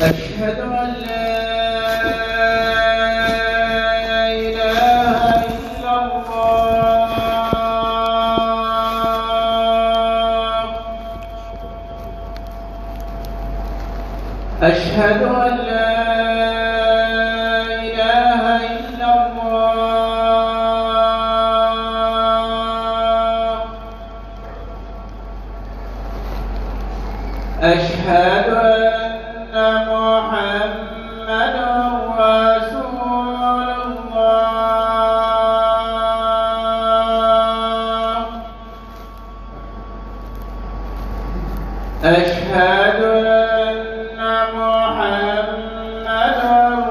أشهد أن لا إله إلا الله. أشهد أن لا إله إلا الله. أشهد أن محمدًا رسول الله. أشهد أن محمدًا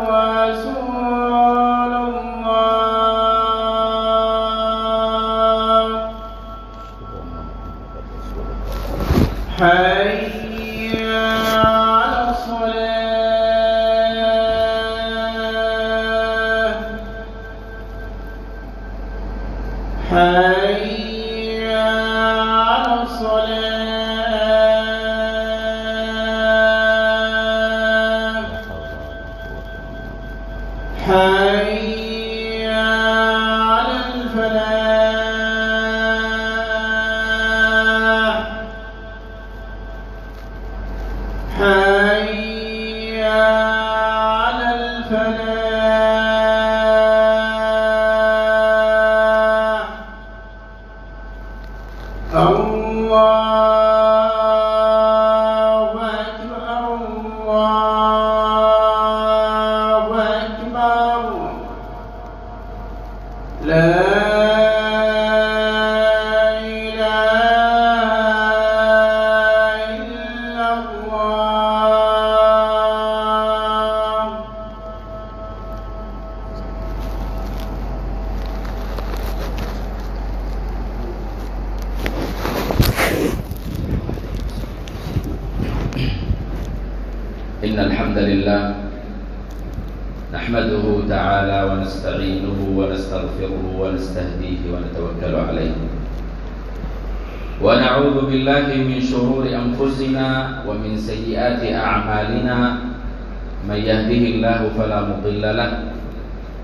رسول الله. حي على الصلاة. حي على الصلاة. حي على الفلاح. حي على الفلاح. الله أكبر الله أكبر. لا إله إلا الله. إن الحمد لله نحمده تعالى ونستعينه ونستغفره ونستهديه ونتوكل عليه، ونعوذ بالله من شرور أنفسنا ومن سيئات أعمالنا. من يهده الله فلا مضل له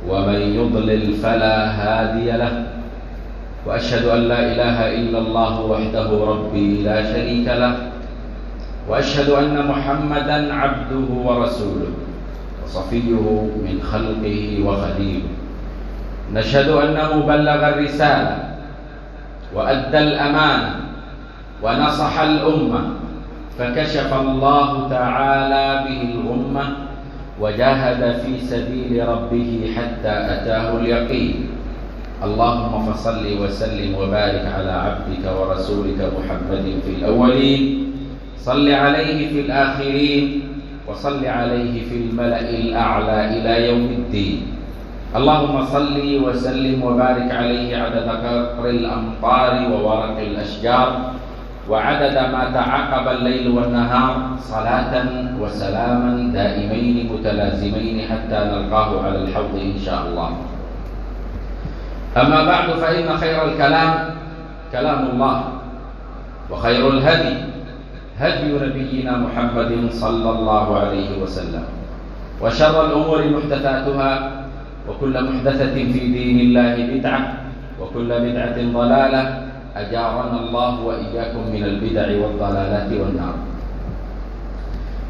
ومن يضلل فلا هادي له، وأشهد أن لا إله إلا الله وحده ربي لا شريك له، وأشهد أن محمدًا عبده ورسوله وصفيه من خلقه وخليله. نشهد أنه بلغ الرسالة وأدى الأمانة ونصح الأمة، فكشف الله تعالى به الغمة، وجاهد في سبيل ربه حتى أتاه اليقين. اللهم فصل وسلم وبارك على عبدك ورسولك محمد في الأولين، صل عليه في الآخرين، وصل عليه في الملأ الأعلى إلى يوم الدين. اللهم صل وسلم وبارك عليه عدد قطر الأمطار وورق الأشجار، وعدد ما تعاقب الليل والنهار، صلاة وسلاما دائمين متلازمين حتى نلقاه على الحوض إن شاء الله. أما بعد، فإن خير الكلام كلام الله، وخير الهدي هدي نبينا محمد صلى الله عليه وسلم، وشر الأمور محدثاتها، وكل محدثة في دين الله بدعة، وكل بدعة ضلالة. أجارنا الله وإياكم من البدع والضلالات والنار.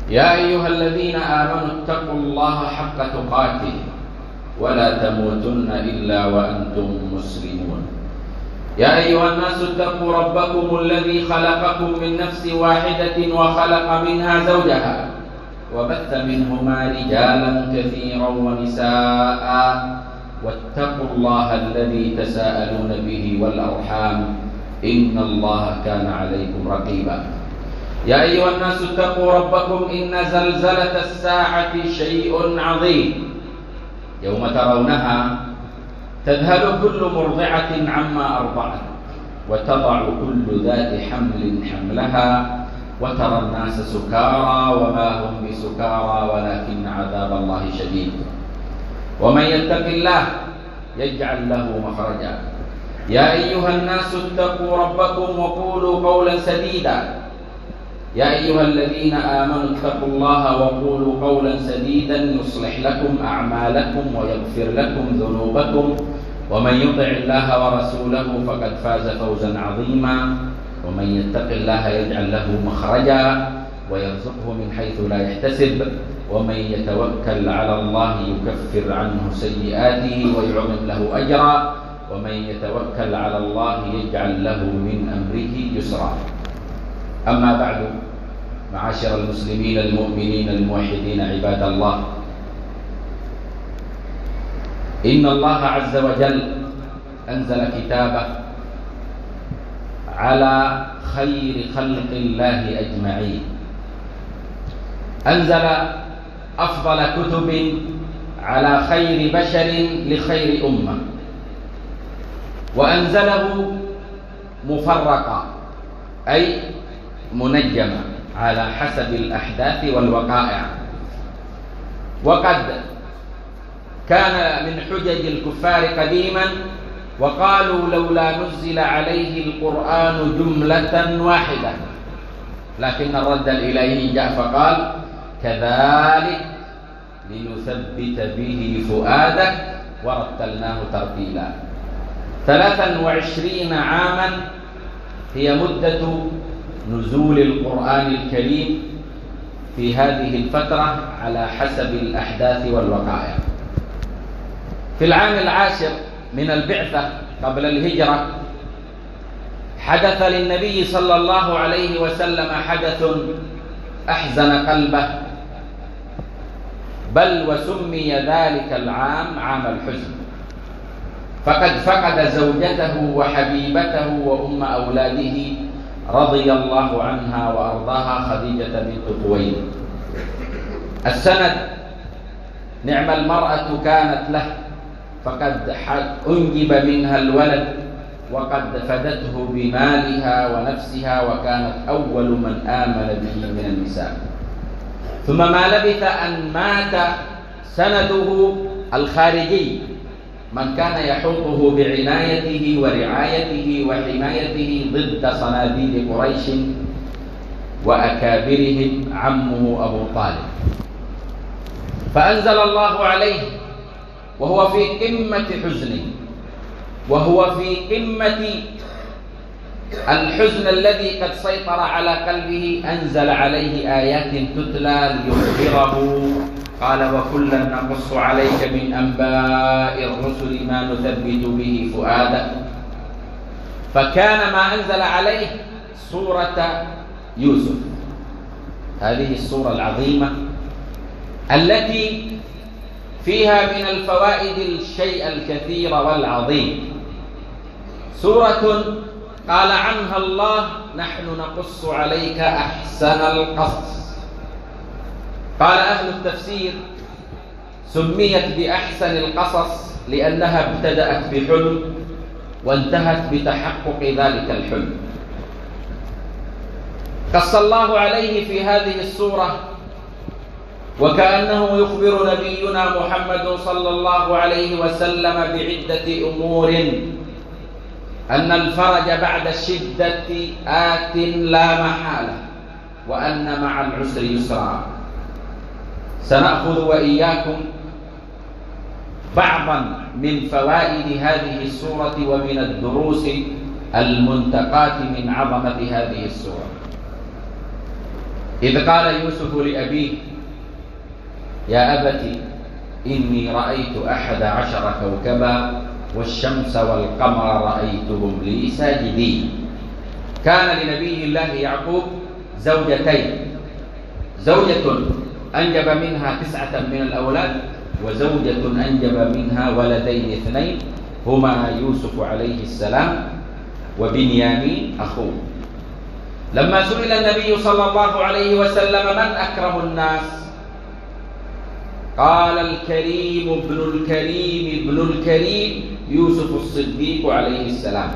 يا أيها الذين آمنوا اتقوا الله حق تقاته ولا تموتن إلا وأنتم مسلمون. يا أيها الناس اتقوا ربكم الذي خلقكم من نفس واحدة وخلق منها زوجها، وبث منهما رجالا كثيرا ونساء، واتقوا الله الذي تساءلون به والأرحام، إن الله كان عليكم رقيبا. يا أيها الناس اتقوا ربكم إن زلزلة الساعة شيء عظيم، يوم ترونها تذهل كل مرضعة عما أرضعت، وتضع كل ذات حمل حملها، وترى الناس سكارى وما هم بسكارى ولكن عذاب الله شديد. ومن يتق الله يجعل له مخرجا. يا أيها الناس اتقوا ربكم وقولوا قولا سديدا يا أيها الذين آمنوا اتقوا الله وقولوا قولا سديدا يصلح لكم أعمالكم ويغفر لكم ذنوبكم ومن يطع الله ورسوله فقد فاز فوزا عظيما ومن يتق الله يجعل له مخرجا ويرزقه من حيث لا يحتسب ومن يتوكل على الله يكفر عنه سيئاته ويعظم له أجرا ومن يتوكل على الله يجعل له من أمره يسرا. أما بعد، معاشر المسلمين المؤمنين الموحدين عباد الله، إن الله عز وجل أنزل كتابه على خير خلق الله أجمعين، أنزل أفضل كتب على خير بشر لخير أمة، وأنزله مفرقا أي منجما على حسب الأحداث والوقائع. وقد كان من حجج الكفار قديما وقالوا لولا نزل عليه القرآن جملة واحدة، لكن الرد الإلهي جاء فقال كذلك لنثبت به فؤادك ورتلناه ترتيلا. 23 عاما هي مدة نزول القرآن الكريم في هذه الفترة على حسب الأحداث والوقائع. في العام 10 من البعثة قبل الهجرة حدث للنبي صلى الله عليه وسلم حدث أحزن قلبه، بل وسمي ذلك العام عام الحزن، فقد فقد زوجته وحبيبته وأم أولاده رضي الله عنها وأرضاها خديجة بنت خويلد. السند نعم المرأة كانت له، فقد أنجب منها الولد وقد فدته بمالها ونفسها، وكانت أول من آمن به من النساء. ثم ما لبث أن مات سنده الخارجي، من كان يحوطه بعنايته ورعايته وحمايته ضد صناديد قريش وأكابرهم، عمه أبو طالب. فأنزل الله عليه وهو في قمة حزنه، وهو في قمة الحزن الذي قد سيطر على قلبه، أنزل عليه آيات تتلى ليخبره. قال وكلا نقص عليك من أنباء الرسل ما نثبت به فؤادك. فكان ما أنزل عليه سورة يوسف، هذه السورة العظيمة التي فيها من الفوائد الشيء الكثير والعظيم. سورة قال عنها الله نحن نقص عليك أحسن القصص. قال أهل التفسير سميت بأحسن القصص لأنها ابتدأت بحلم وانتهت بتحقق ذلك الحلم. قص الله عليه في هذه السورة وكأنه يخبر نبينا محمد صلى الله عليه وسلم بعدة أمور، أن الفرج بعد الشدة آت لا محالة، وأن مع العسر يسرا. سنأخذ وإياكم بعضا من فوائد هذه السورة ومن الدروس المنتقاة من عظمة هذه السورة. إذ قال يوسف لأبيه يا أبت إني رأيت 11 كوكبا والشمس والقمر رأيتهم لي ساجدين. كان لنبي الله يعقوب زوجتين، زوجة أنجب منها 9 من الأولاد، وزوجة أنجب منها ولدين 2 هما يوسف عليه السلام وبنيامين أخوه. لما سئل النبي صلى الله عليه وسلم من أكرم الناس قال الكريم ابن الكريم ابن الكريم يوسف الصديق عليه السلام،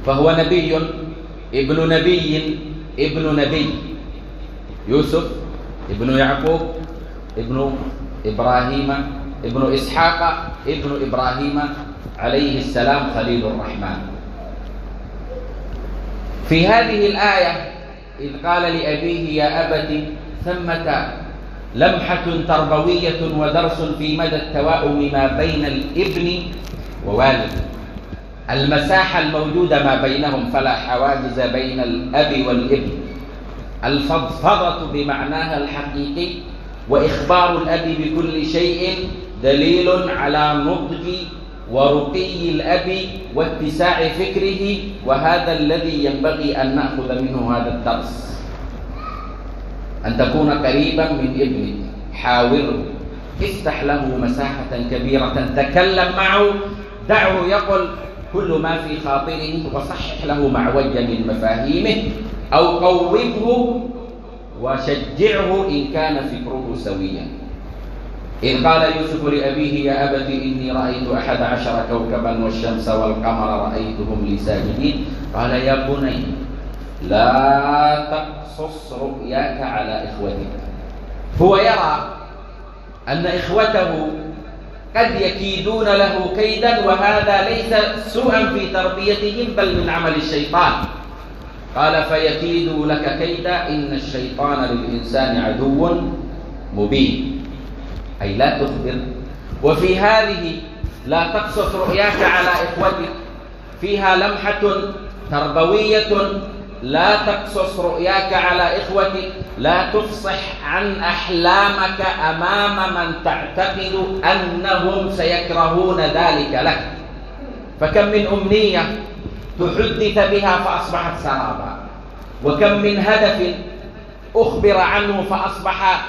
فهو نبي ابن نبي ابن نبي. يوسف ابن يعقوب ابن إبراهيم ابن إسحاق ابن إبراهيم عليه السلام خليل الرحمن. في هذه الآية إذ قال لأبيه يا أبت ثمة لمحة تربوية ودرس في مدى التواؤم ما بين الابن ووالده، المساحة الموجودة ما بينهم فلا حواجز بين الأب والابن، الفضفضة بمعناها الحقيقي، وإخبار الأب بكل شيء دليل على نضج ورقي الأب واتساع فكره، وهذا الذي ينبغي أن نأخذ منه هذا الدرس، أن تكون قريبا من ابنك، حاوره، افتح له مساحة كبيرة، تكلم معه، دعه يقل كل ما في خاطره، وصحح له معوجا من مفاهيمه، أو قومه وشجعه إن كان فكره سويا. إذ قال يوسف لأبيه يا أبت إني رأيت 11 كوكبا والشمس والقمر رأيتهم لي ساجدين، قال يا بني لا تقصص رؤياك على إخوتك. هو يرى أن إخوته قد يكيدون له كيدا، وهذا ليس سوءا في تربيتهم بل من عمل الشيطان. قال فيكيدوا لك كيدا إن الشيطان للإنسان عدو مبين، أي لا تخبر. وفي هذه لا تقصص رؤياك على إخوتك فيها لمحة تربوية، لا تقصص رؤياك على إخوتك، لا تفصح عن أحلامك أمام من تعتقد أنهم سيكرهون ذلك لك. فكم من أمنية تحدث بها فأصبحت سرابا، وكم من هدف أخبر عنه فأصبح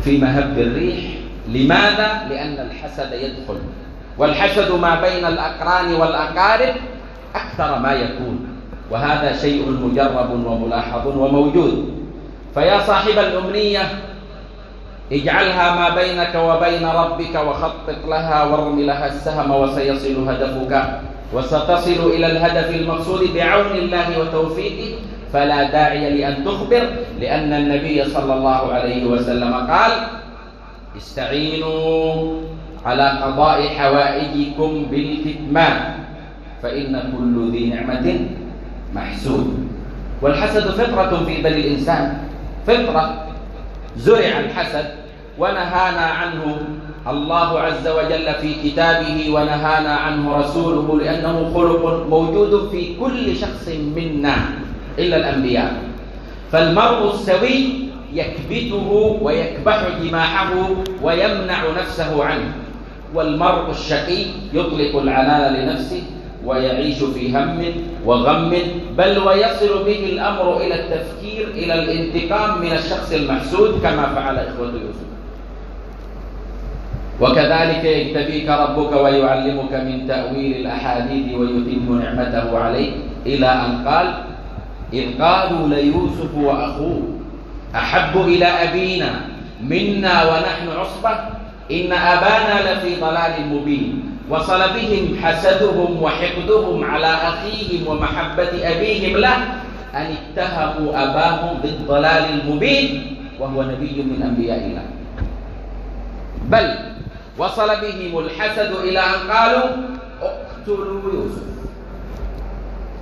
في مهب الريح. لماذا؟ لأن الحسد يدخل، والحسد ما بين الأقران والأقارب أكثر ما يكون، وهذا شيء مجرب وملاحظ وموجود. فيا صاحب الأمنية اجعلها ما بينك وبين ربك، وخطط لها وارم لها السهم، وسيصل هدفك، وستصل إلى الهدف المقصود بعون الله وتوفيقه. فلا داعي لأن تخبر، لأن النبي صلى الله عليه وسلم قال استعينوا على قضاء حوائجكم بالكتمان فإن كل ذي نعمة محسود. والحسد فطرة في بني الإنسان، فطرة زرع الحسد ونهانا عنه الله عز وجل في كتابه، ونهانا عنه رسوله، لأنه خلق موجود في كل شخص منا إلا الأنبياء. فالمرء السوي يكبته ويكبح جماحه ويمنع نفسه عنه، والمرء الشقي يطلق العنان لنفسه ويعيش في هم وغم، بل ويصل به الأمر إلى التفكير إلى الانتقام من الشخص المحسود كما فعل إخوة يوسف. وكذلك يجتبيك ربك ويعلمك من تأويل الأحاديث ويتم نعمته عليك، إلى أن قال إذ قالوا ليوسف وأخوه أحب إلى أبينا منا ونحن عصبة إن أبانا لفي ضلال مبين. وصل بهم حسدهم وحقدهم على أخيهم ومحبة أبيهم له أن اتهموا أباهم بالضلال المبين وهو نبي من أنبياء الله. بل وصل بهم الحسد إلى أن قالوا اقتلوا يوسف.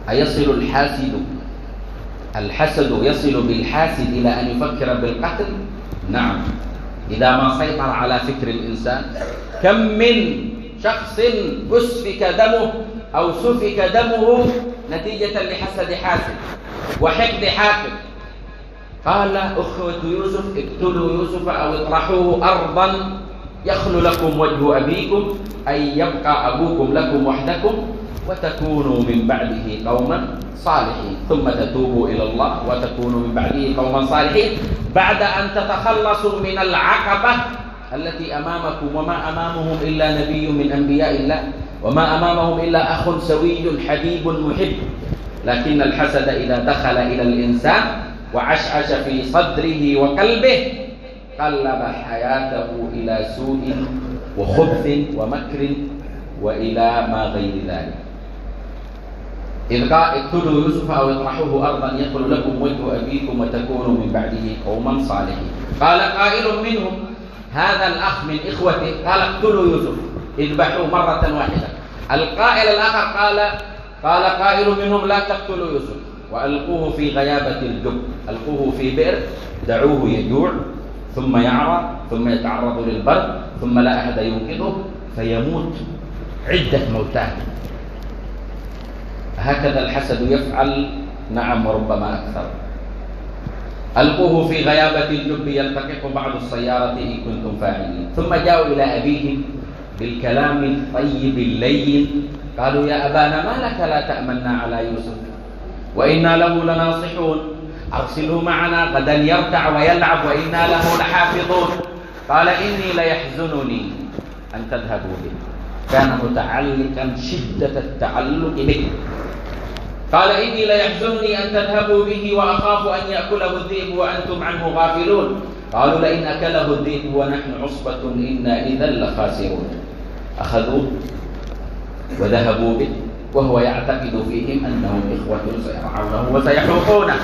أيصل الحسد يصل بالحاسد إلى أن يفكر بالقتل؟ نعم، إذا ما سيطر على فكر الإنسان. كم من شخص أسفك دمه أو سفك دمه نتيجة لحسد حاسد وحقد حاقد. قال أخوة يوسف اقتلوا يوسف أو اطرحوه أرضا يخل لكم وجه أبيكم، أي يبقى أبوكم لكم وحدكم وتكونوا من بعده قوما صالحين، ثم تتوبوا إلى الله وتكونوا من بعده قوما صالحين، بعد أن تتخلصوا من العقبة التي أمامكم. وما أمامهم إلا نبي من أنبياء الله، وما أمامهم إلا أخ سوي حبيب محب. لكن الحسد إذا دخل إلى الإنسان وعشعش في صدره وقلبه قلب حياته إلى سوء وخبث ومكر وإلى ما غير ذلك. إذ قال اقتلوا يوسف أو اطرحوه أرضا يخل لكم وجه أبيكم وتكونوا من بعده قوما صالحين. قال قائل منهم، هذا الأخ من إخوته، قال اقتلوا يوسف، اذبحوه مرة واحدة. القائل الآخر قال قائل منهم لا تقتلوا يوسف، وألقوه في غيابة الجب، ألقوه في بئر، دعوه يجوع ثم يعرى ثم يتعرض للبرد ثم لا أحد ينقذه فيموت عدة موتات. هكذا الحسد يفعل، نعم وربما أكثر. ألقوه في غيابة الجب يلتقط بعض السيارة إن كنتم فاعلين. ثم جاءوا إلى أبيهم بالكلام الطيب اللين، قالوا يا أبانا ما لك لا تأمنا على يوسف وإنا له لناصحون، أرسله معنا غدا يرتع ويلعب وإنا له لحافظون. قال إني ليحزنني أن تذهبوا به، كان متعلقا شدة التعلق به. قال إني ليحزنني أن تذهبوا به وأخاف أن يأكله الذئب وأنتم عنه غافلون. قالوا لئن أكله الذئب ونحن عصبة إنا إذا لخاسرون. أخذوه وذهبوا به وهو يعتقد فيهم أنهم إخوة سيرعونه وسيحوقونه،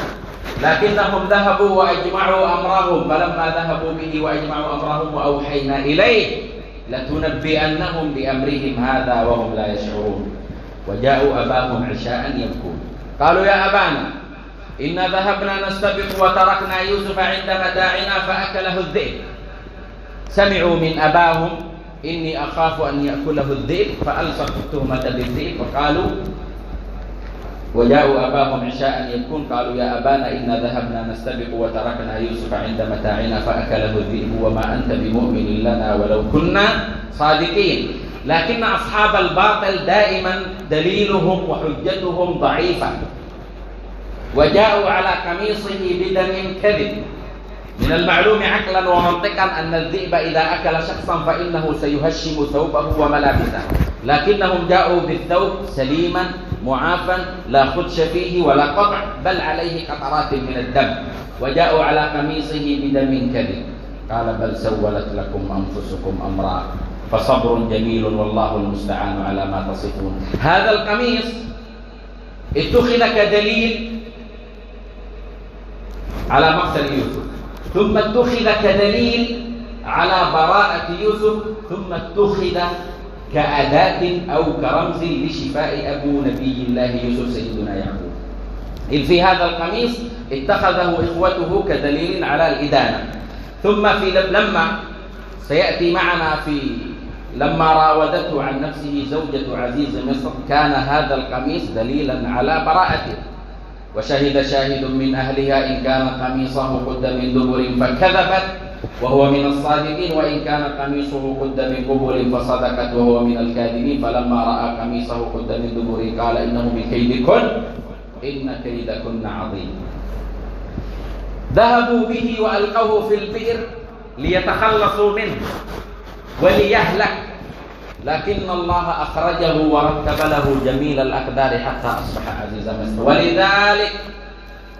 لكنهم ذهبوا وأجمعوا أمرهم. فلما ذهبوا به وأجمعوا أمرهم وأوحينا إليه لتنبئنهم بأمرهم هذا وهم لا يشعرون. وجاءوا أباهم عشاء يبكون، قالوا يا أبانا إنا ذهبنا نستبق وتركنا يوسف عند متاعنا فأكله الذئب. سمعوا من أباهم إني أخاف أن يأكله الذئب فألصقوا التهمة بالذئب. وقالوا وجاءوا أباهم عشاء يبكون، قالوا يا أبانا إنا ذهبنا نستبق وتركنا يوسف عند متاعنا فأكله الذئب وما أنت بمؤمن لنا ولو كنا صادقين. لكن أصحاب الباطل دائما دليلهم وحجتهم ضعيفة. وجاءوا على قميصه بدم كذب. من المعلوم عقلا ومنطقا أن الذئب إذا أكل شخصا فإنه سيهشم ثوبه وملابسه، لكنهم جاءوا بالثوب سليما معافا لا خدش فيه ولا قطع بل عليه قطرات من الدم. وجاءوا على قميصه بدم كذب. قال بل سولت لكم أنفسكم أمرا فصبر جميل والله المستعان على ما تصفون. هذا القميص اتخذ كدليل على مقتل يوسف، ثم اتخذ كدليل على براءة يوسف، ثم اتخذ كأداة أو كرمز لشفاء أبو نبي الله يوسف سيدنا يعقوب. إذ في هذا القميص اتخذه إخوته كدليل على الإدانة. ثم لما سيأتي معنا لما راودته عن نفسه زوجة عزيز مصر كان هذا القميص دليلا على براءته. وشهد شاهد من أهلها إن كان قميصه قد من دبر فكذبت وهو من الصادقين وإن كان قميصه قد من قبل فصدقت وهو من الكاذبين. فلما رأى قميصه قد من دبر قال إنه من كيدكن إن كيدكن عظيم. ذهبوا به وألقوه في البئر ليتخلصوا منه وليهلك، لكن الله أخرجه ورتب له جميل الأقدار حتى أصبح عزيز مصر. ولذلك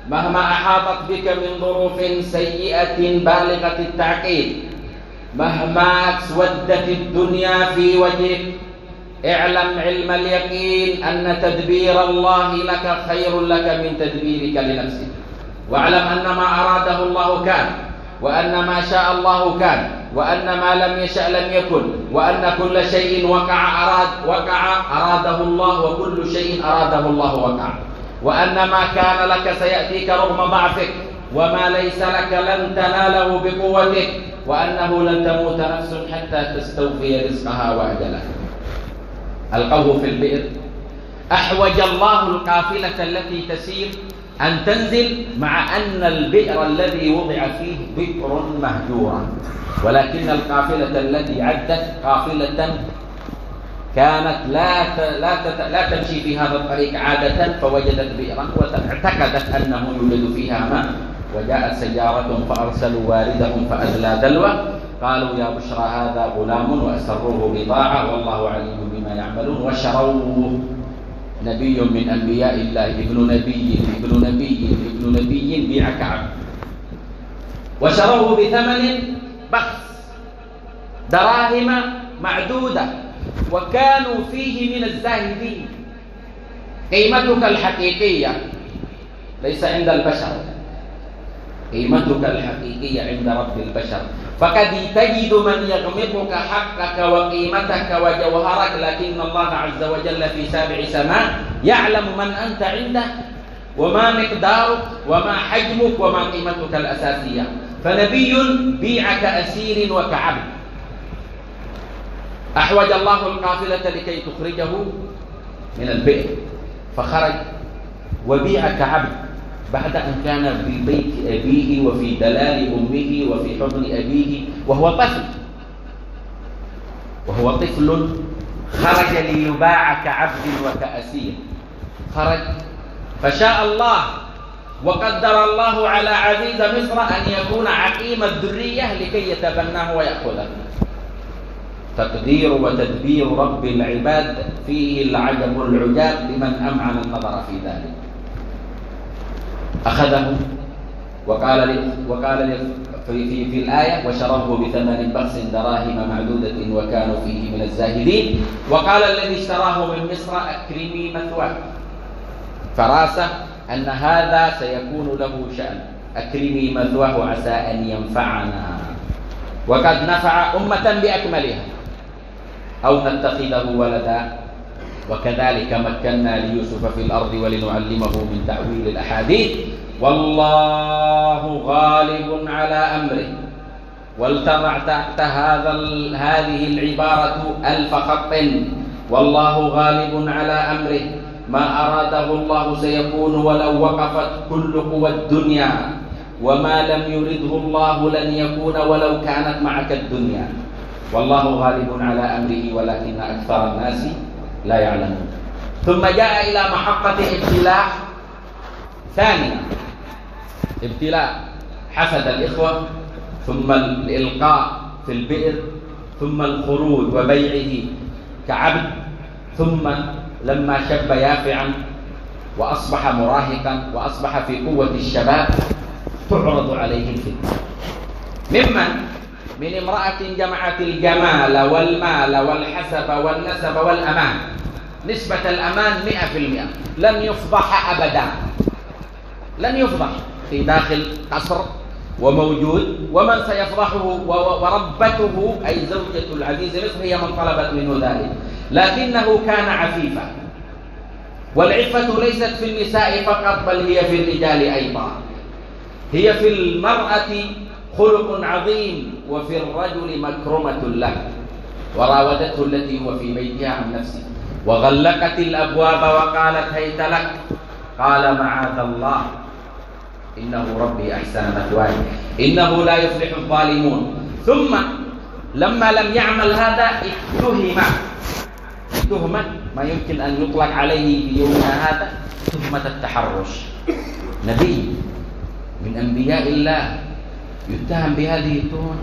مهما أحاطت بك من ظروف سيئة بالغة التعقيد، مهما اسودت الدنيا في وجهك، اعلم علم اليقين أن تدبير الله لك خير لك من تدبيرك لنفسك. واعلم أن ما أراده الله كان، وأن ما شاء الله كان، وأن ما لم يشأ لم يكن، وأن كل شيء وقع أراده الله، وكل شيء أراده الله وقع، وأن ما كان لك سيأتيك رغم ضعفك، وما ليس لك لن تناله بقوتك، وأنه لن تموت نفس حتى تستوفي رزقها وأجلها. ألقوه في البئر. أحوج الله القافلة التي تسير أن تنزل مع أن البئر الذي وضع فيه بئر مهجورا، ولكن القافلة التي عدت قافلة كانت لا تمشي في هذا الطريق عادة، فوجدت بئرا واعتقدت أنه يوجد فيها ماء. وجاءت سيارة فأرسلوا واردهم فأدلى دلوه، قالوا يا بشرى هذا غلام وأسروه بضاعة والله عليم بما يعملون. وشروه نبي من أنبياء الله ابن نبي ابن نبي ابن نبي بيع كعب، وشروه بثمن بخس دراهم معدودة، وكانوا فيه من الزاهدين. قيمتك الحقيقية ليس عند البشر، قيمتك الحقيقية عند رب البشر. فقد تجد من يغمطك حقك وقيمتك وجوهرك، لكن الله عز وجل في سابع سماء يعلم من أنت عنده وما مقدارك وما حجمك وما قيمتك الأساسية. فنبي بيع كأسير وكعبد. أحوج الله القافلة لكي تخرجه من البئر، فخرج وبيع كعبد بعد أن كان في بيت أبيه وفي دلال أمه وفي حضن أبيه وهو طفل خرج ليباع كعبد وكأسير. خرج فشاء الله وقدر الله على عزيز مصر أن يكون عقيم الذرية لكي يتبناه ويأخذه. تقدير وتدبير رب العباد فيه العجب العجاب لمن أمعن النظر في ذلك. أخذه وقال في الآية وشروه بثمن بخس دراهم معدودة وكانوا فيه من الزاهدين. وقال الذي اشتراه من مصر أكرمي مثواه، فراسة أن هذا سيكون له شأن. أكرمي مثواه عسى أن ينفعنا وقد نفع أمة بأكملها أو نتخذه ولدا. وكذلك مكنا ليوسف في الأرض ولنعلمه من تأويل الأحاديث. والله غالب على أمره. والتضع تحت هذه العبارة 1000 خط. والله غالب على أمره، ما أراده الله سيكون ولو وقفت كل قوى الدنيا، وما لم يرده الله لن يكون ولو كانت معك الدنيا. والله غالب على أمره ولكن أكثر الناس لا يعلمون. ثم جاء إلى محطة ابتلاء ثانية، ابتلاء حسد الإخوة، ثم الإلقاء في البئر، ثم الخروج وبيعه كعبد، ثم لما شب يافعا وأصبح مراهقا وأصبح في قوة الشباب تعرض عليه الفتنة. من امرأة جمعت الجمال والمال والحسب والنسب والأمان، نسبة الأمان 100%، لن يفضح أبدا، لن يفضح في داخل قصر وموجود. ومن سيفضحه وربته أي زوجة العزيز مصر هي من طلبت منه ذلك، لكنه كان عفيفا. والعفة ليست في النساء فقط بل هي في الرجال أيضا. هي في المرأة خلق عظيم وفي الرجل مكرمة له. وراودته التي هو في بيتها عن نفسه وغلقت الأبواب وقالت هيت لك، قال معاذ الله إنه ربي أحسن مثواي إنه لا يفلح الظالمون. ثم لما لم يعمل هذا اتهم تهمة ما يمكن أن يطلق عليه في يومنا هذا، تهمة التحرش. نبي من أنبياء الله يتهم بهذه التهمة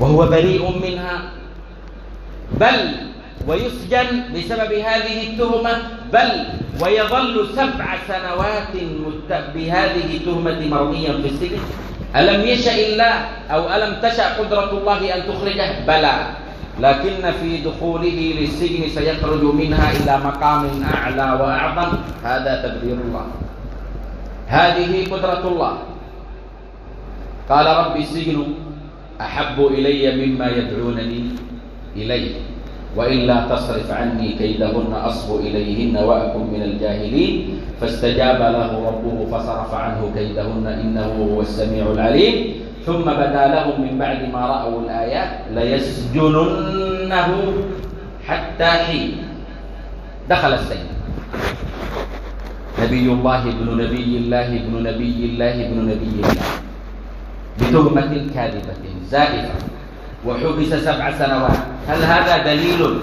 وهو بريء منها، بل ويسجن بسبب هذه التهمة، بل ويظل 7 سنوات بهذه التهمة مرميا في السجن. ألم يشاء الله أو ألم تشاء قدرة الله أن تخرجه؟ بلى، لكن في دخوله للسجن سيخرج منها إلى مقام أعلى وأعظم. هذا تدبير الله، هذه قدرة الله. قال ربي السجن أحب إلي مما يدعونني إليه وإلا تصرف عني كيدهن أصب إليهن وأكن من الجاهلين. فاستجاب له ربه فصرف عنه كيدهن إنه هو السميع العليم. ثم بدا لهم من بعد ما رأوا الآيات ليسجننه حتى حين. دخل السجن نبي الله ابن نبي الله ابن نبي الله ابن نبي الله بتهمة كاذبة زائفة وحبس 7 سنوات. هل هذا دليل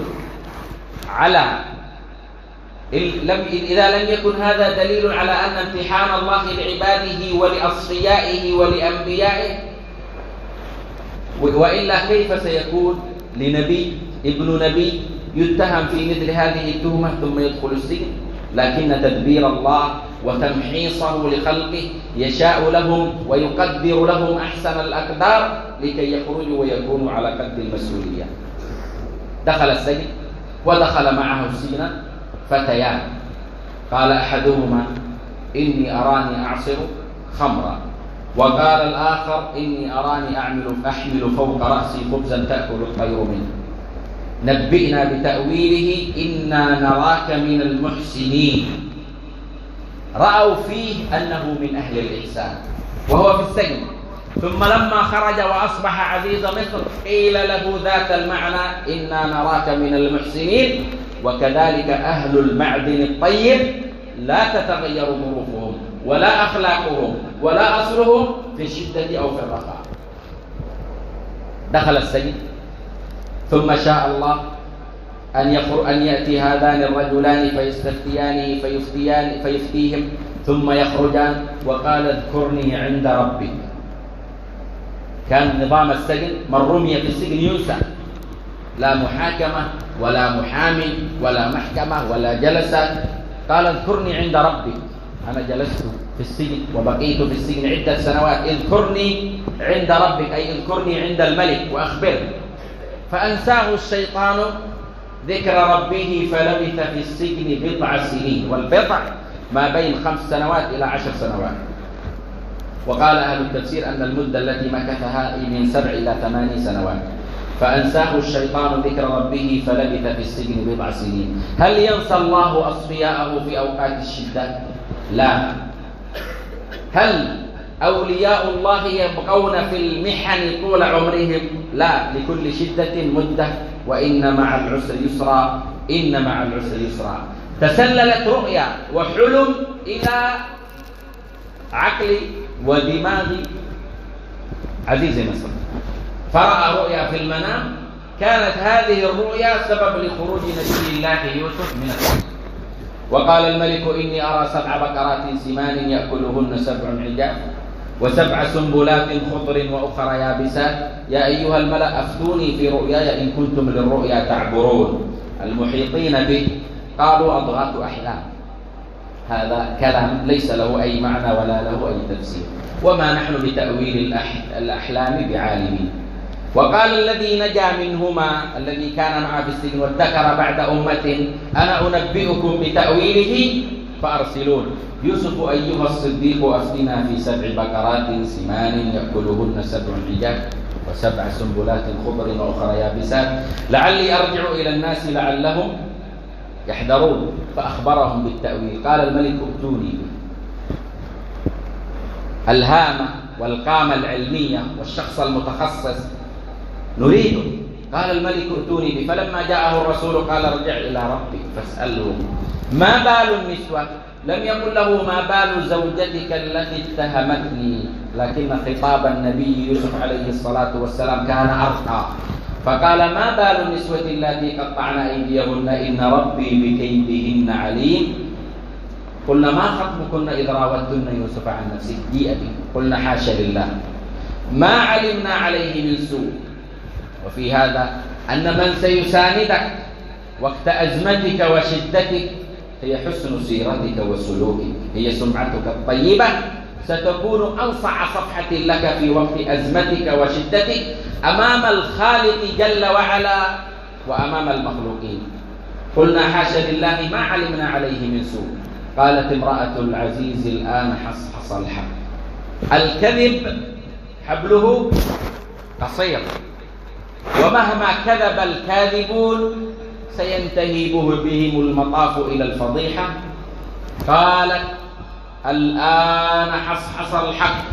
على إذا لم يكن هذا دليل على أن امتحان الله لعباده ولأصفيائه ولأنبيائه؟ وإلا كيف سيكون لنبي ابن نبي يتهم في مثل هذه التهمة ثم يدخل السجن؟ لكن تدبير الله وتمحيصه لخلقه يشاء لهم ويقدر لهم أحسن الأقدار لكي يخرجوا ويكونوا على قد المسؤولية. دخل السجن ودخل معه السجن فتيان، قال أحدهما إني أراني أعصر خمرا، وقال الآخر إني أراني أحمل فوق رأسي خبزا تأكل الطير منه، نبئنا بتأويله إنا نراك من المحسنين. رأوا فيه أنه من أهل الإحسان وهو في السجن، ثم لما خرج وأصبح عزيز مصر قيل له ذات المعنى إنا نراك من المحسنين. وكذلك أهل المعدن الطيب لا تتغير ظروفهم ولا أخلاقهم ولا أصلهم في الشدة أو في الرخاء. دخل السجن ثم شاء الله أن يأتي هذان الرجلان فيستفتيانه فيفتيهم ثم يخرجان، وقال اذكرني عند ربك. كان نظام السجن من رمي في السجن ينسى، لا محاكمة ولا محامي ولا محكمة ولا جلسة. قال اذكرني عند ربك، أنا جلست في السجن وبقيت في السجن عدة سنوات، اذكرني عند ربك أي اذكرني عند الملك وأخبرني. فأنساه الشيطان ذكر ربه فلبث في السجن بضع سنين، والبضع ما بين 5 سنوات إلى 10 سنوات. وقال أهل التفسير أن المدة التي مكثها من 7 إلى 8 سنوات. فأنساه الشيطان ذكر ربه فلبث في السجن بضع سنين. هل ينسى الله أصفياءه في أوقات الشدة؟ لا. هل أولياء الله يبقون في المحن طول عمرهم؟ لا، لكل شدة مدة، وإن مع العسر يسرا، إن مع العسر يسرا. تسللت رؤيا وحلم إلى عقل ودماغ عزيز مصر، فرأى رؤيا في المنام، كانت هذه الرؤيا سبب لخروج نبي الله يوسف من السجن. وقال الملك إني أرى 7 بقرات سمان يأكلهن 7 عجاف و7 سنبلات خضر وأخرى يابسات يا أيها الملأ أفتوني في رؤياي إن كنتم للرؤيا تعبرون. المحيطين به قالوا أضغاث أحلام. هذا كلام ليس له أي معنى ولا له أي تفسير، وما نحن بتأويل الأحلام بعالمين. وقال الذي نجا منهما الذي كان معه في السجن وادكر بعد أمة أنا أنبئكم بتأويله فأرسلون. يوسف أيها الصديق أفتنا في 7 بقرات سمان يأكلهن 7 عجاف و7 سنبلات خضر وأخرى يابسات لعلي أرجع إلى الناس لعلهم يحذرون. فأخبرهم بالتأويل. قال الملك ائتوني به. الهامة والقامة العلمية والشخص المتخصص نريده. قال الملك ائتوني به. فلما جاءه الرسول قال ارجع إلى ربك فاسأله ما بال النسوة. لم يقل له ما بال زوجتك التي اتهمتني، لكن خطاب النبي يوسف عليه الصلاة والسلام كان أرقى، فقال ما بال النسوة التي قطعن أيديهن إن ربي بكيدهن عليم. قلنا ما خطبكن إذ راوتن يوسف عن نفسه جيء به. قلنا حاشا لله ما علمنا عليه من سوء. وفي هذا أن من سيساندك وقت أزمتك وشدتك هي حسن سيرتك وسلوكك، هي سمعتك الطيبة، ستكون أنصع صفحة لك في وقت أزمتك وشدتك أمام الخالق جل وعلا وأمام المخلوقين. قلنا حاشا لله ما علمنا عليه من سوء. قالت امرأة العزيز الآن حصحص الحق. الكذب حبله قصير، ومهما كذب الكاذبون سينتهي بهم المطاف إلى الفضيحة. قالت الآن حصحص الحق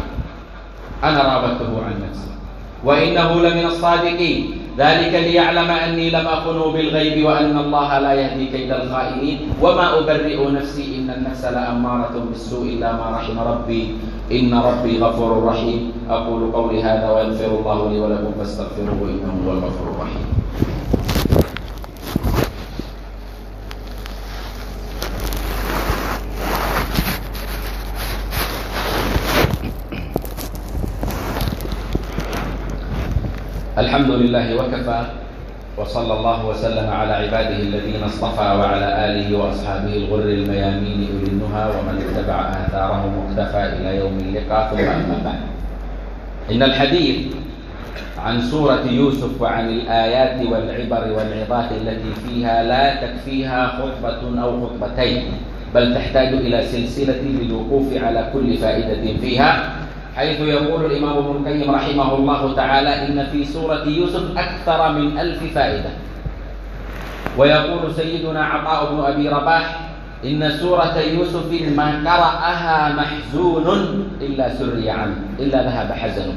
أنا راودته عن نفسي وإنه لمن الصادقين ذلك ليعلم أني لم أخنه بالغيب وأن الله لا يهدي كيد الخائنين وما أبرئ نفسي إن النفس لأمارة بالسوء إلا ما رحم ربي إن ربي غفور رحيم. أقول قولي هذا ويغفر الله لي ولكم فاستغفروه إنه هو الغفور الرحيم. الحمد لله وكفى، وصلى الله وسلم على عباده الذين اصطفى وعلى آله وأصحابه الغر الميامين أولي النهى ومن اتبع آثارهم واقتفى إلى يوم اللقاء. ثم أما بعد، إن الحديث عن سورة يوسف وعن الآيات والعبر والعظات التي فيها لا تكفيها خطبة أو خطبتين، بل تحتاج إلى سلسلة للوقوف على كل فائدة فيها، حيث يقول الإمام ابن القيم رحمه الله تعالى إن في سورة يوسف أكثر من 1000 فائدة. ويقول سيدنا عطاء بن أبي رباح إن سورة يوسف ما قرأها محزون إلا سري عنه، إلا ذهب حزنه،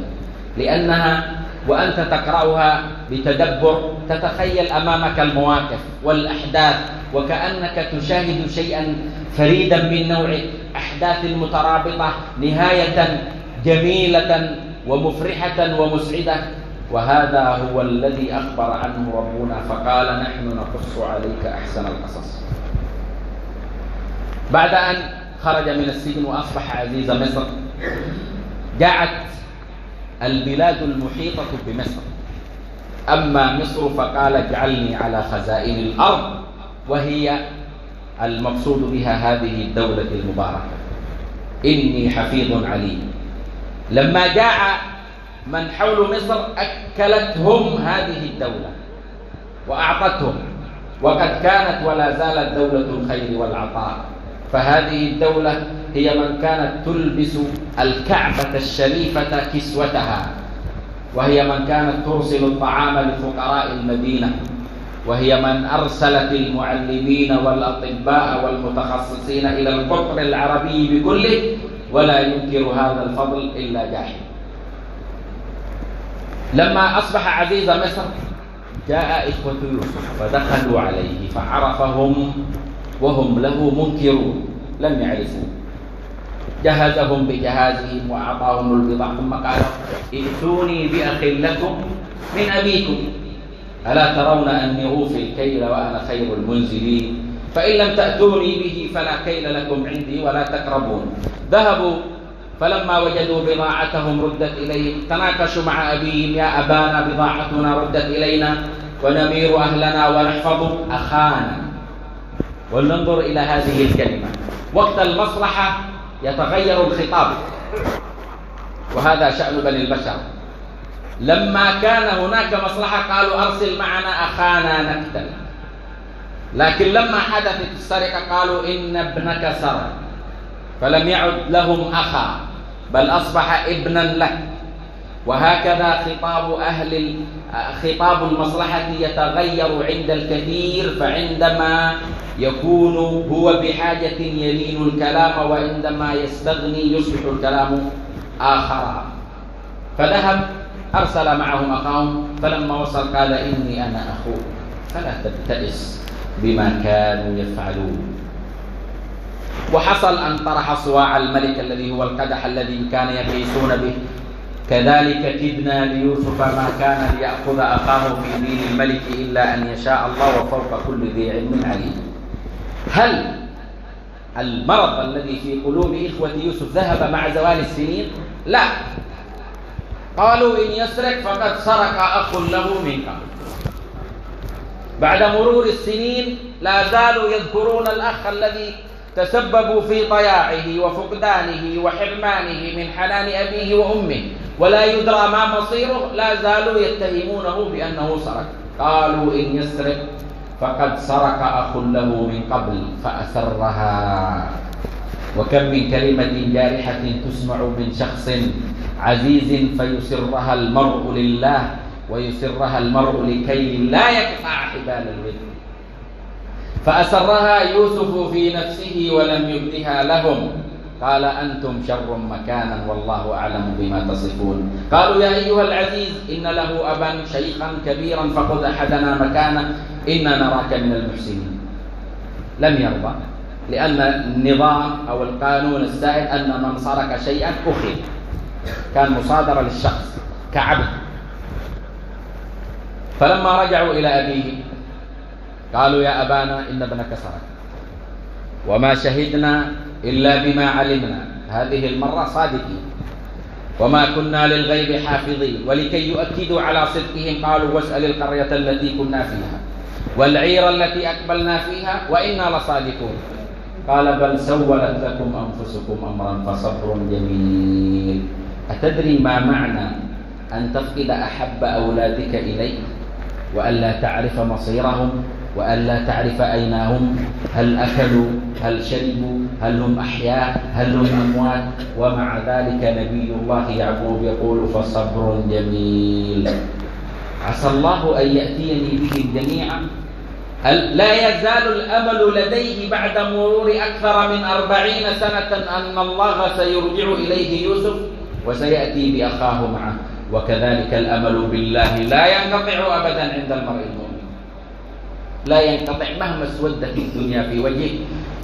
لأنها وأنت تقرأها بتدبر تتخيل أمامك المواقف والأحداث، وكأنك تشاهد شيئا فريدا من نوعه، أحداث مترابطة، نهاية جميلة ومفرحة ومسعدة. وهذا هو الذي أخبر عنه ربنا فقال: نحن نقص عليك أحسن القصص. بعد أن خرج من السجن وأصبح عزيز مصر، جاءت البلاد المحيطة بمصر، أما مصر فقال: اجعلني على خزائن الأرض، وهي المقصود بها هذه الدولة المباركة، إني حفيظ عليم. لما جاء من حول مصر أكلتهم هذه الدولة وأعطتهم، وقد كانت ولا زالت دولة الخير والعطاء. فهذه الدولة هي من كانت تلبس الكعبة الشريفة كسوتها، وهي من كانت ترسل الطعام لفقراء المدينة، وهي من أرسلت المعلمين والأطباء والمتخصصين إلى القطر العربي بكله، ولا ينكر هذا الفضل إلا جاحد. لما أصبح عزيز مصر جاء إخوة يوسف فدخلوا عليه فعرفهم وهم له منكرون، لم يعرفوه. جهزهم بجهازهم وأعطاهم البضاعة، ثم قال: ائتوني بأخ لكم من أبيكم، ألا ترون أني أوفي الكيل وأنا خير المنزلين؟ فإن لم تأتوني به فلا كيل لكم عندي ولا تقربون. ذهبوا فلما وجدوا بضاعتهم ردت إليهم تناقشوا مع أبيهم: يا أبانا بضاعتنا ردت إلينا ونمير أهلنا ونحفظ أخانا. ولننظر إلى هذه الكلمة، وقت المصلحة يتغير الخطاب، وهذا شأن بني البشر. لما كان هناك مصلحة قالوا: أرسل معنا أخانا نقتل. لكن لما حدثت السرقة قالوا: إن ابنك سرق، فلم يعد لهم أخا بل أصبح ابنا لك. وهكذا خطاب المصلحة يتغير عند الكثير، فعندما يكون هو بحاجة يلين الكلام، وعندما يستغني يصبح الكلام آخر. فذهب أرسل معهم أخاهم، فلما وصل قال: إني أنا أخوك فلا تبتئس بما كانوا يفعلون. وحصل أن طرح صواع الملك الذي هو القدح الذي كان يقيسون به. كذلك كدنا ليوسف ما كان ليأخذ أخاه في دين الملك إلا أن يشاء الله وفوق كل ذي علم عليم. هل المرض الذي في قلوب إخوة يوسف ذهب مع زوال السنين؟ لا، قالوا: إن يسرق فقد سرق أخ له من قبل. بعد مرور السنين لا زالوا يذكرون الأخ الذي تسببوا في ضياعه وفقدانه وحرمانه من حنان أبيه وأمه، ولا يدرى ما مصيره، لا زالوا يتهمونه بأنه سرق. قالوا: إن يسرق فقد سرق أخ له من قبل فأسرها. وكم من كلمة جارحة تسمع من شخص عزيز فيسرها المرء لله ويسرها المرء لكي لا يقطع حبال الود. فأسرها يوسف في نفسه ولم يبدها لهم، قال: أنتم شر مكانا والله أعلم بما تصفون. قالوا: يا أيها العزيز إن له أبا شيخا كبيرا فخذ أحدنا مكانه إنا نراك من المحسنين. لم يرضى، لأن النظام أو القانون السائد أن من سرق شيئا أخذ، كان مصادرة للشخص كعبد. فلما رجعوا إلى أبيه قالوا: يا أبانا إن ابنك سرق وما شهدنا إلا بما علمنا، هذه المرة صادقين، وما كنا للغيب حافظين. ولكي يؤكدوا على صدقهم قالوا: واسأل القرية التي كنا فيها والعير التي أقبلنا فيها وإنا لصادقون. قال: بل سولت لكم أنفسكم أمرا فصبر جميل. أتدري ما معنى أن تفقد أحب أولادك إليك وألا تعرف مصيرهم وألا تعرف أين هم؟ هل أكلوا؟ هل شربوا؟ هل هم أحياء؟ هل هم أموات؟ ومع ذلك نبي الله يعقوب يقول: فصبر جميل. عسى الله أن يأتيني بهم جميعا لا يزال الأمل لديه بعد مرور أكثر من 40 سنة أن الله سيرجع إليه يوسف وسيأتي بأخاه معه. وكذلك الأمل بالله لا ينقطع أبدا عند المرء المؤمن، لا ينقطع مهما اسودت الدنيا في وجهك.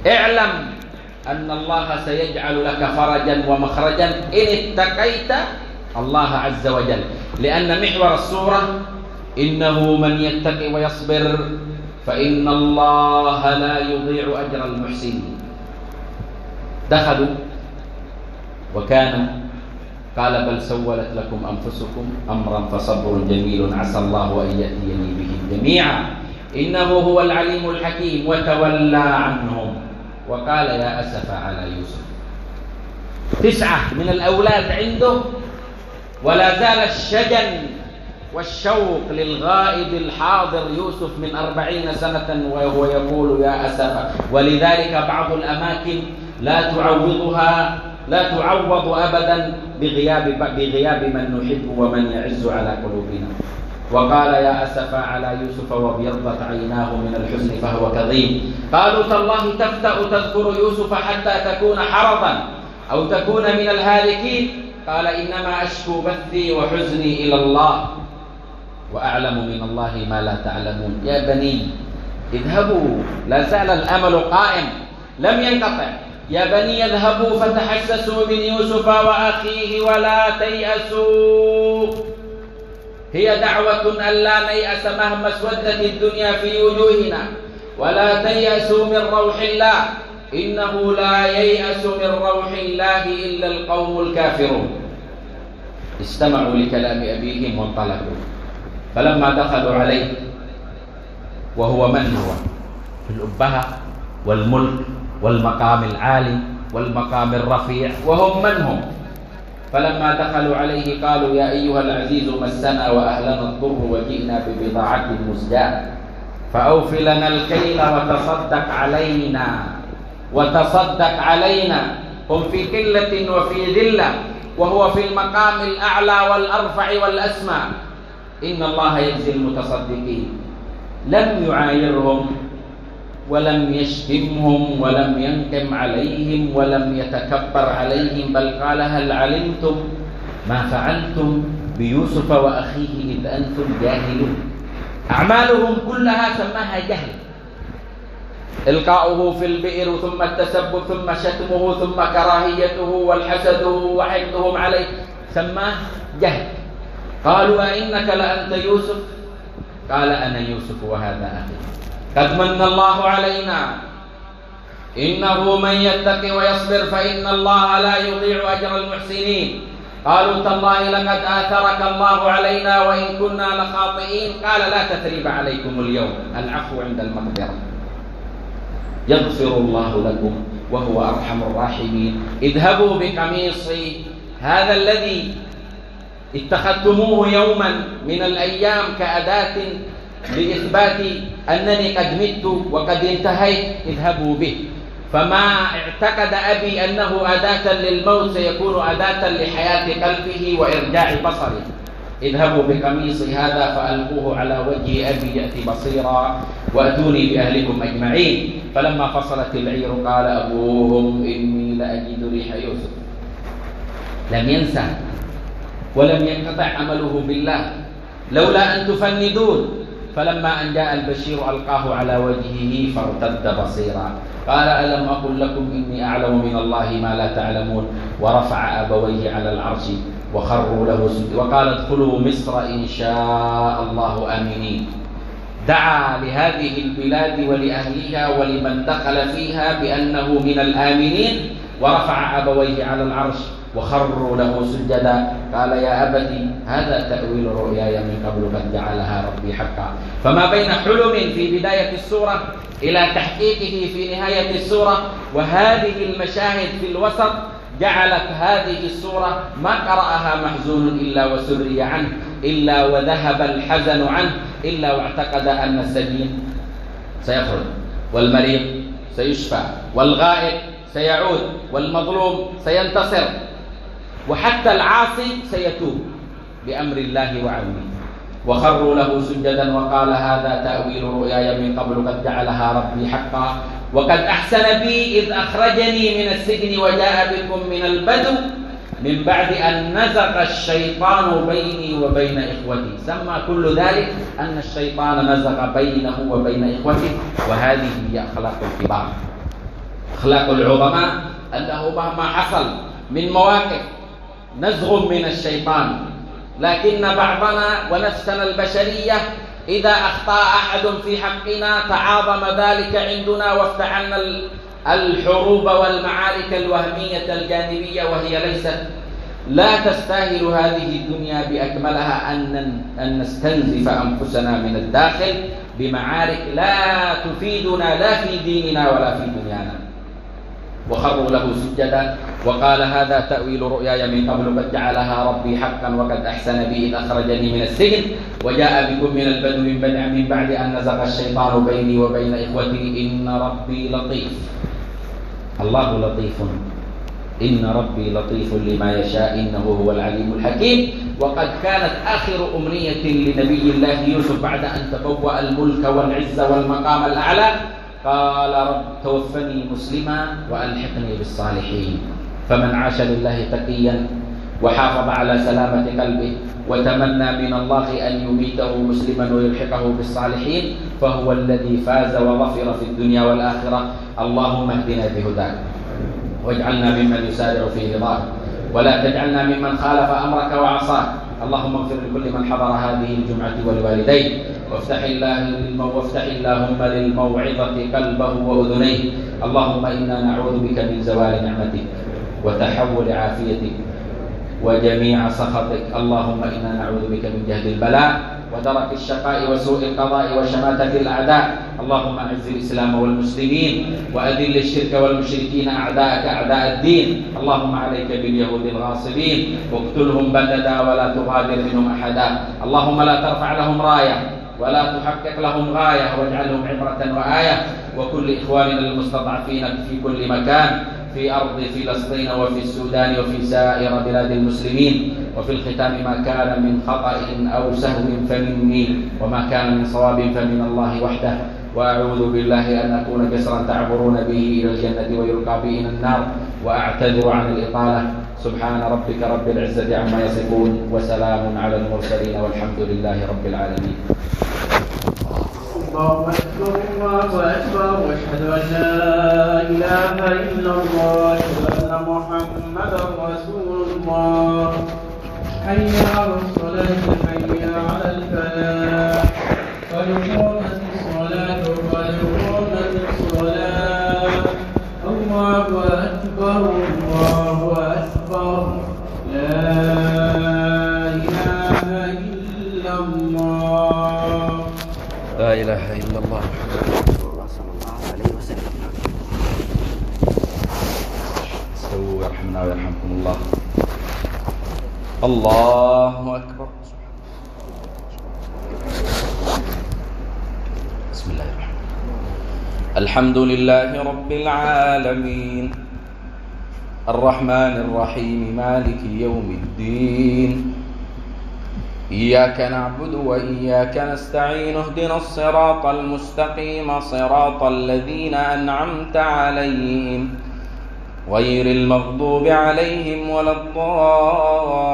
اعلم أن الله سيجعل لك فرجا ومخرجا إن اتقيت الله عز وجل، لأن محور السورة إنه من يتقي ويصبر فإن الله لا يضيع أجر المحسنين. دخلوا وكان قال بل سولت لكم أنفسكم أمرا فصبر جميل عسى الله أن يأتيني بهم جميعا إنه هو العليم الحكيم. وتولى عنهم وقال يا أسف على يوسف. 9 من الأولاد عنده ولا زال الشجن والشوق للغائب الحاضر يوسف من 40 سنة وهو يقول يا أسف. ولذلك بعض الأماكن لا تعوض أبدا بغياب من نحب ومن يعز على قلوبنا. وقال يا أسف على يوسف وابيضت عيناه من الحزن فهو كظيم. قالوا تالله تفتأ تذكر يوسف حتى تكون حرضا أو تكون من الهالكين. قال إنما أشكو بثي وحزني إلى الله وأعلم من الله ما لا تعلمون. يا بني اذهبوا، لا زال الأمل قائم لم ينقطع. يا بني اذهبوا فتحسسوا من يوسف وأخيه ولا تيأسوا. هي دعوة أن لا نيأس مهما اسودت الدنيا في وجوهنا، ولا تيأسوا من روح الله إنه لا ييأس من روح الله إلا القوم الكافرون. استمعوا لكلام أبيهم وانطلقوا. فلما دخلوا عليه وهو من هو في الأبهة والملك والمقام العالي والمقام الرفيع وهم من هم. فلما دخلوا عليه قالوا يا أيها العزيز مسنا وأهلنا الضر وجئنا ببضاعة مزجاة فأوف لنا الكيل وتصدق علينا. هم في قلة وفي ذلة وهو في المقام الأعلى والأرفع والأسمى. إن الله يجزي المتصدقين. لم يعايرهم ولم يشتمهم ولم ينقم عليهم ولم يتكبر عليهم، بل قال هل علمتم ما فعلتم بيوسف وأخيه إذ أنتم جاهلون. أعمالهم كلها سماها جهل. إلقاؤه في البئر ثم التسبب ثم شتمه ثم كراهيته والحسده وحقدهم عليه سماه جهل. قالوا أئنك لأنت يوسف؟ قال أنا يوسف وهذا أخي قد من الله علينا إنه من يتقي ويصبر فإن الله لا يضيع أجر المحسنين. قالوا تالله لقد آثرك الله علينا وإن كنا لخاطئين. قال لا تثريب عليكم اليوم، العفو عند المقدرة، يغفر الله لكم وهو أرحم الراحمين. اذهبوا بقميصي هذا الذي اتخذتموه يوما من الأيام كأداة لإثبات أنني قد مت وقد انتهيت، اذهبوا به. فما اعتقد أبي أنه أداة للموت سيكون أداة لحياة قلبه وإرجاع بصره. اذهبوا بقميصي هذا فألقوه على وجه أبي يأتي بصيرا وأتوني بأهلكم أجمعين. فلما فصلت العير قال أبوهم إني لأجد ريح يوسف. لم ينسى ولم ينقطع عمله بالله لولا أن تفندون. فلما أن جاء البشير ألقاه على وجهه فارتد بصيرا. قال ألم أقل لكم إني أعلم من الله ما لا تعلمون. ورفع أبويه على العرش وخروا له سجدا وقال ادخلوا مصر إن شاء الله آمنين. دعا لهذه البلاد ولأهلها ولمن دخل فيها بأنه من الآمنين، ورفع أبويه على العرش وخروا له سجدا. قال يا أبتي هذا تأويل رؤياي من قبل قد جعلها ربي حقا. فما بين حلم في بداية السورة إلى تحقيقه في نهاية السورة وهذه المشاهد في الوسط جعلت هذه السورة ما قرأها محزون إلا وسري عنه، إلا وذهب الحزن عنه، إلا واعتقد أن السجين سيخرج والمريض سيشفى والغائب سيعود والمظلوم سينتصر وحتى العاصي سيتوب بأمر الله وعونه. وخروا له سجدا وقال هذا تأويل رؤياي من قبل قد جعلها ربي حقا وقد أحسن بي إذ أخرجني من السجن وجاء بكم من البدو من بعد أن نزغ الشيطان بيني وبين إخوتي. سمى كل ذلك أن الشيطان نزغ بينه وبين إخوته، وهذه هي أخلاق الكبار، أخلاق العظماء، أنه مهما حصل من مواقف نزغ من الشيطان، لكن بعضنا ونفسنا البشرية إذا أخطأ أحد في حقنا تعاظم ذلك عندنا وافتعلنا الحروب والمعارك الوهمية الجانبية، وهي لا تستاهل هذه الدنيا بأكملها أن نستنزف أنفسنا من الداخل بمعارك لا تفيدنا لا في ديننا ولا في دنيانا. وخروا له سجدا وقال هذا تأويل رؤياي من قبل قد جعلها ربي حقا وقد أحسن بي إذ أخرجني من السجن وجاء بكم من البدو من بعد أن نزغ الشيطان بيني وبين إخوتي إن ربي لطيف. الله لطيف، إن ربي لطيف لما يشاء إنه هو العليم الحكيم. وقد كانت آخر أمنية لنبي الله يوسف بعد أن تبوأ الملك والعز والمقام الأعلى قال رب توفني مسلما وألحقني بالصالحين. فمن عاش لله تقيا وحافظ على سلامة قلبه وتمنى من الله أن يميته مسلما ويلحقه بالصالحين فهو الذي فاز وظفر في الدنيا والآخرة. اللهم اهدنا بهداك واجعلنا ممن يسارع في رضاك ولا تجعلنا ممن خالف أمرك وعصاك. اللهم اغفر لكل من حضر هذه الجمعة والوالدين وافتح اللهم للموعظة قلبه وأذنيه. اللهم إنا نعوذ بك من زوال نعمتك وتحول عافيتك وجميع سخطك. اللهم إنا نعوذ بك من جهد البلاء ودرك الشقاء وسوء القضاء وشماتة الأعداء. اللهم أعز الإسلام والمسلمين وأذل الشرك والمشركين أعداءك أعداء الدين. اللهم عليك باليهود الغاصبين واقتلهم بددا ولا تغادر منهم أحدا. اللهم لا ترفع لهم راية ولا تحقق لهم غاية واجعلهم عبرة وآية. وكل إخواننا المستضعفين في كل مكان في أرض فلسطين وفي السودان وفي سائر بلاد المسلمين. وفي الختام ما كان من خطأ أو سهو فمني وما كان من صواب فمن الله وحده. وأعوذ بالله أن أكون جسرا تعبرون به إلى الجنة ويلقى به إلى النار. وأعتذر عن الإطالة. سبحان ربك رب العزة عما يصفون وسلام على المرسلين والحمد لله رب العالمين. الله أكبر الله أكبر وأشهد أن لا إله إلا الله وأن محمدا رسول الله. حي على الصلاة حي على الفلاح قد قامت الصلاة قد قامت الصلاة. الله أكبر الله أكبر لا إله إلا الله. لا إله إلا الله محمد رسول الله صلى الله عليه وسلم. استووا يرحمنا ويرحمكم الله. الله أكبر. بسم الله الرحمن الرحيم. الحمد لله رب العالمين الرحمن الرحيم مالك يوم الدين. إياك نعبد وإياك نستعين اهدنا الصراط المستقيم صراط الذين أنعمت عليهم غير المغضوب عليهم ولا الضالين.